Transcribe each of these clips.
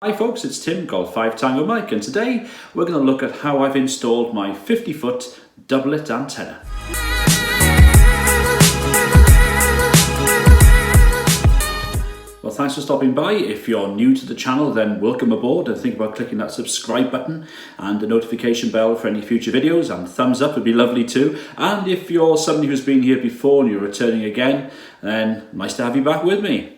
Hi folks, it's Tim, Golf 5 Tango Mike, and today we're going to look at how I've installed my 50-foot doublet antenna. Well, thanks for stopping by. If you're new to the channel, then welcome aboard, and think about clicking that subscribe button and the notification bell for any future videos, and thumbs up would be lovely too. And if you're somebody who's been here before and you're returning again, then nice to have you back with me.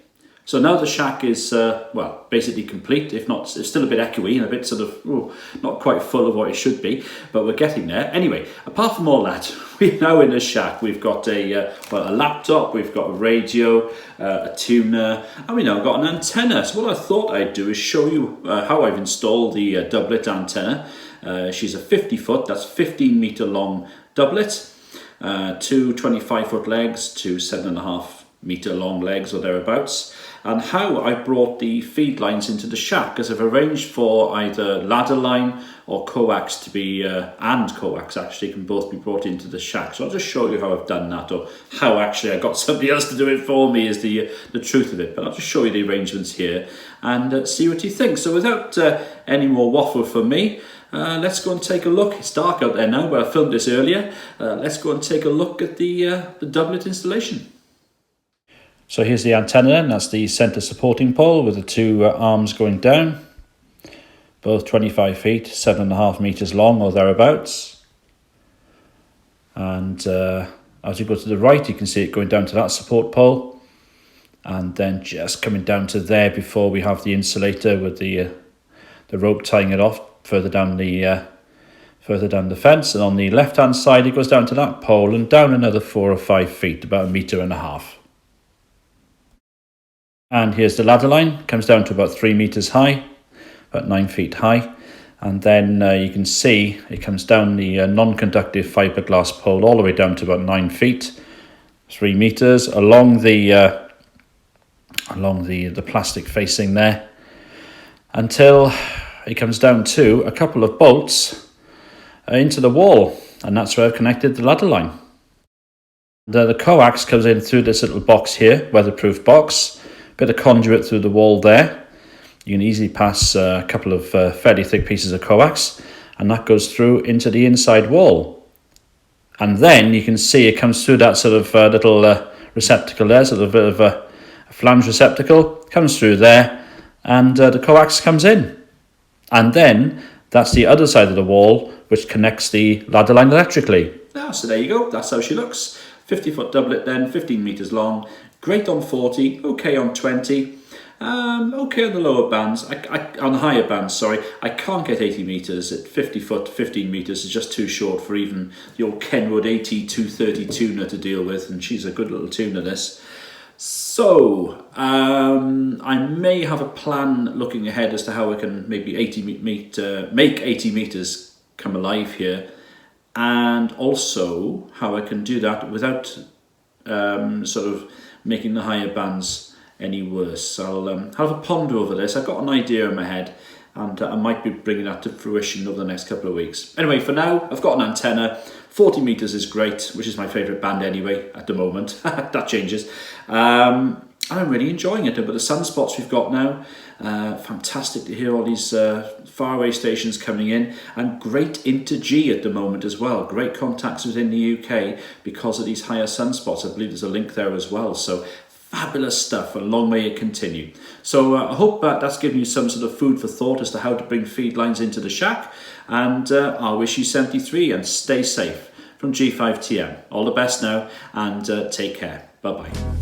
So now the shack is, well, basically complete. If not, it's still a bit echoey and a bit sort of, not quite full of what it should be, but we're getting there. Anyway, apart from all that, we're now in the shack. We've got a laptop, we've got a radio, a tuner, and we now got an antenna. So what I thought I'd do is show you how I've installed the doublet antenna. She's a 50-foot, that's 15-meter long doublet, two 25-foot legs, two 7.5-meter long legs or thereabouts, and how I brought the feed lines into the shack, because I've arranged for either ladder line or coax to be, and coax actually can both be brought into the shack. So I'll just show you how I've done that, or how actually I got somebody else to do it for me is the truth of it. But I'll just show you the arrangements here and see what you think. So without any more waffle from me, let's go and take a look. It's dark out there now, but I filmed this earlier. Let's go and take a look at the doublet installation. So here's the antenna, and that's the center supporting pole with the two arms going down, both 25 feet, 7.5 meters long or thereabouts. And as you go to the right, you can see it going down to that support pole, and then just coming down to there before we have the insulator with the rope tying it off further down the fence. And on the left hand side, it goes down to that pole and down another 4 or 5 feet, about 1.5 meters. And here's the ladder line, comes down to about 3 meters high, about 9 feet high. And then you can see it comes down the non-conductive fiberglass pole all the way down to about 9 feet, 3 meters, along the plastic facing there, until it comes down to a couple of bolts into the wall. And that's where I've connected the ladder line. The coax comes in through this little box here, weatherproof box. Bit of conduit through the wall there. You can easily pass a couple of fairly thick pieces of coax, and that goes through into the inside wall. And then you can see it comes through that sort of little receptacle there, sort of a bit of a flange receptacle, comes through there, and the coax comes in. And then that's the other side of the wall, which connects the ladder line electrically. So there you go, that's how she looks. 50-foot doublet then, 15 meters long. Great on 40, okay on 20, okay on the lower bands, on the higher bands, sorry. I can't get 80 metres at 50 foot, 15 metres is just too short for even the old Kenwood AT230 tuner to deal with, and she's a good little tuner, this. So, I may have a plan looking ahead as to how I can maybe make 80 metres come alive here, and also how I can do that without sort of making the higher bands any worse. I'll have a ponder over this. I've got an idea in my head, and I might be bringing that to fruition over the next couple of weeks. Anyway, for now, I've got an antenna. 40 meters is great, which is my favorite band anyway at the moment. That changes. I'm really enjoying it. But the sunspots we've got now, fantastic to hear all these faraway stations coming in, and great inter-G at the moment as well. Great contacts within the UK because of these higher sunspots. I believe there's a link there as well. So fabulous stuff, and long may it continue. So I hope that's given you some sort of food for thought as to how to bring feed lines into the shack. And I'll wish you 73 and stay safe from G5TM. All the best now, and take care. Bye-bye.